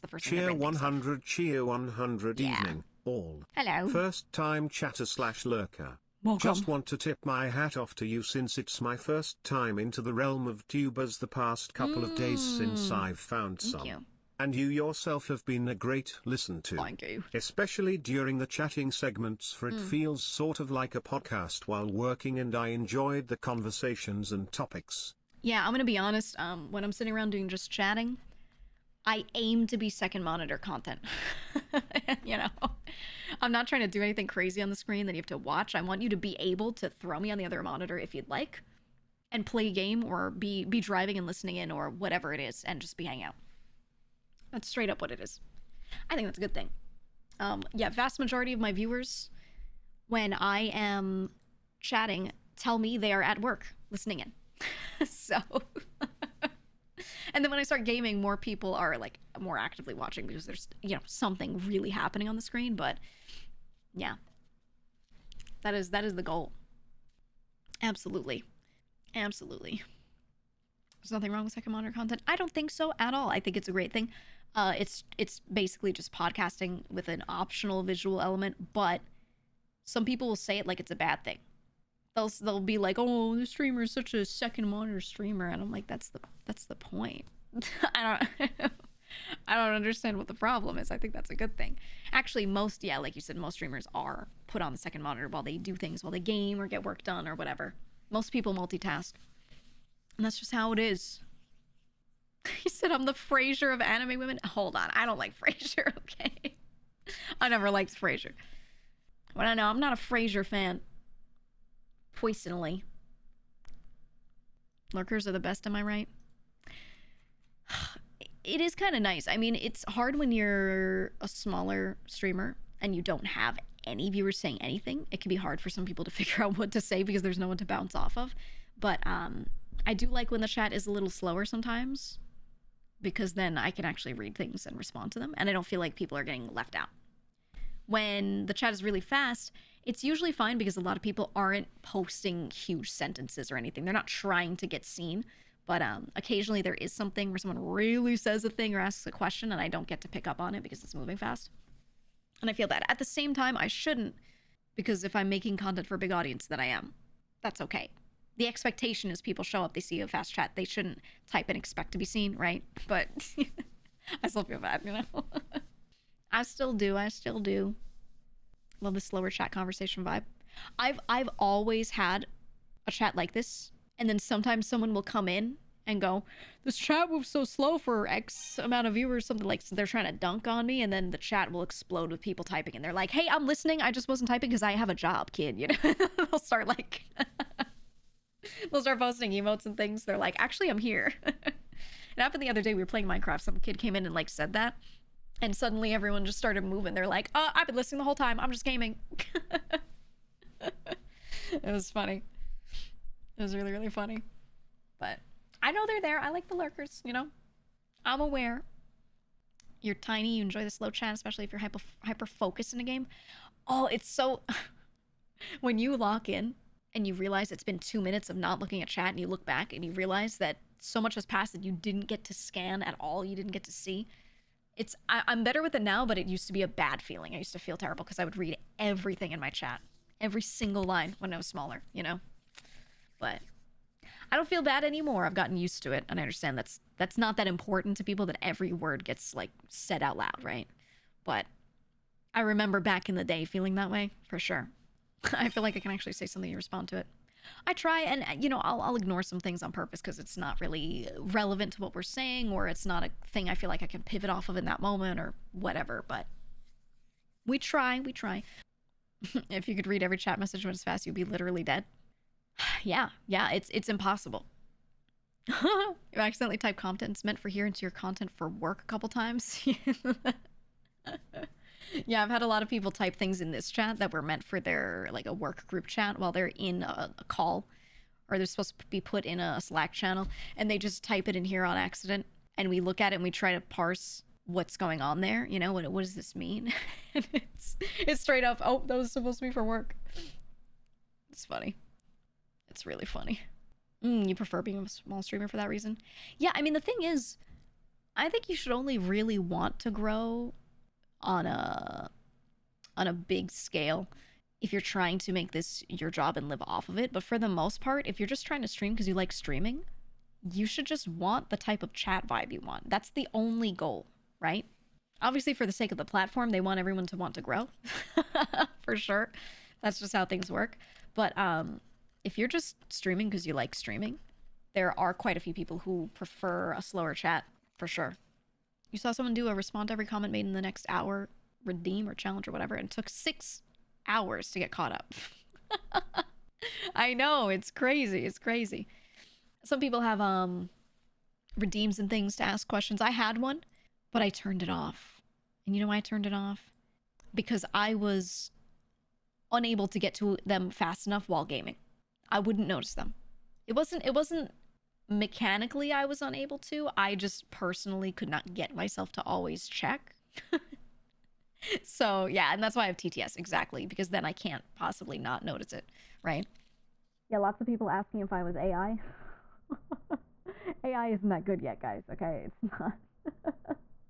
the first thing that Cheer Bryn thinks of. 100, cheer 100 Yeah. evening, all. Hello. First time chatter / lurker. Welcome. Just want to tip my hat off to you since it's my first time into the realm of tubers the past couple of days since I've found Thank some. you. And you yourself have been a great listen to. Thank you. Especially during the chatting segments, for it feels sort of like a podcast while working, and I enjoyed the conversations and topics. Yeah, I'm gonna be honest, when I'm sitting around doing just chatting, I aim to be second monitor content. You know, I'm not trying to do anything crazy on the screen that you have to watch. I want you to be able to throw me on the other monitor if you'd like, and play a game, or be driving and listening in, or whatever it is, and just be hanging out. That's straight up what it is. I think that's a good thing. Yeah, vast majority of my viewers, when I am chatting, tell me they are at work listening in. So, and then when I start gaming, more people are like more actively watching because there's, you know, something really happening on the screen. But yeah, that is the goal. Absolutely. Absolutely. There's nothing wrong with second monitor content. I don't think so at all. I think it's a great thing. It's basically just podcasting with an optional visual element, but some people will say it like it's a bad thing. They'll be like, "Oh, the streamer is such a second monitor streamer," and I'm like, "That's the point." I don't understand what the problem is. I think that's a good thing. Actually, like you said, most streamers are put on the second monitor while they do things, while they game or get work done or whatever. Most people multitask, and that's just how it is. He said, "I'm the Frasier of anime women." Hold on, I don't like Frasier. Okay, I never liked Frasier. But I know I'm not a Frasier fan. Poisonally. Lurkers are the best, am I right? It is kind of nice. I mean, it's hard when you're a smaller streamer and you don't have any viewers saying anything. It can be hard for some people to figure out what to say because there's no one to bounce off of. But I do like when the chat is a little slower sometimes, because then I can actually read things and respond to them, and I don't feel like people are getting left out. When the chat is really fast, it's usually fine because a lot of people aren't posting huge sentences or anything. They're not trying to get seen. But occasionally there is something where someone really says a thing or asks a question and I don't get to pick up on it because it's moving fast. And I feel that. At the same time, I shouldn't, because if I'm making content for a big audience, then I am. That's okay. The expectation is people show up, they see a fast chat. They shouldn't type and expect to be seen, right? But I still feel bad, you know? I still do. Love the slower chat conversation vibe. I've always had a chat like this, and then sometimes someone will come in and go, "This chat moves so slow for X amount of viewers," something like, so they're trying to dunk on me, and then the chat will explode with people typing, and they're like, "Hey, I'm listening. I just wasn't typing because I have a job, kid." You know, they'll start like, they'll start posting emotes and things. They're like, "Actually, I'm here." It happened the other day. We were playing Minecraft. Some kid came in and like said that. And suddenly everyone just started moving. They're like, "I've been listening the whole time. I'm just gaming." It was funny. It was really, really funny. But I know they're there. I like the lurkers, you know? I'm aware. You're tiny. You enjoy the slow chat, especially if you're hyper focused in a game. Oh, it's so... When you lock in and you realize it's been 2 minutes of not looking at chat, and you look back and you realize that so much has passed that you didn't get to scan at all. You didn't get to see. I'm better with it now, but it used to be a bad feeling. I used to feel terrible because I would read everything in my chat. Every single line when I was smaller, you know? But I don't feel bad anymore. I've gotten used to it, and I understand that's not that important to people, that every word gets, like, said out loud, right? But I remember back in the day feeling that way, for sure. I feel like I can actually say something and respond to it. I try, and, you know, I'll ignore some things on purpose because it's not really relevant to what we're saying, or it's not a thing I feel like I can pivot off of in that moment or whatever, but we try. If you could read every chat message when it's fast, you'd be literally dead. Yeah, it's impossible. You accidentally type content meant for here into your content for work a couple times. Yeah, I've had a lot of people type things in this chat that were meant for their, like, a work group chat while they're in a call, or they're supposed to be put in a Slack channel, and they just type it in here on accident, and we look at it and we try to parse what's going on there, you know, what does this mean? And it's straight up, "Oh, that was supposed to be for work." It's funny. It's really funny. You prefer being a small streamer for that reason? Yeah, I mean, the thing is, I think you should only really want to grow on a big scale if you're trying to make this your job and live off of it. But for the most part, if you're just trying to stream because you like streaming, you should just want the type of chat vibe you want. That's the only goal, right? Obviously, for the sake of the platform, they want everyone to want to grow, for sure. That's just how things work. But if you're just streaming because you like streaming, there are quite a few people who prefer a slower chat, for sure. You saw someone do a respond to every comment made in the next hour, redeem or challenge or whatever, and it took 6 hours to get caught up. I know, it's crazy. It's crazy. Some people have redeems and things to ask questions. I had one, but I turned it off. And you know why I turned it off? Because I was unable to get to them fast enough while gaming. I wouldn't notice them. It wasn't mechanically I was unable to. I just personally could not get myself to always check. So, yeah, and that's why I have TTS, exactly, because then I can't possibly not notice it, right? Yeah, lots of people asking if I was AI. AI isn't that good yet, guys, okay? It's not.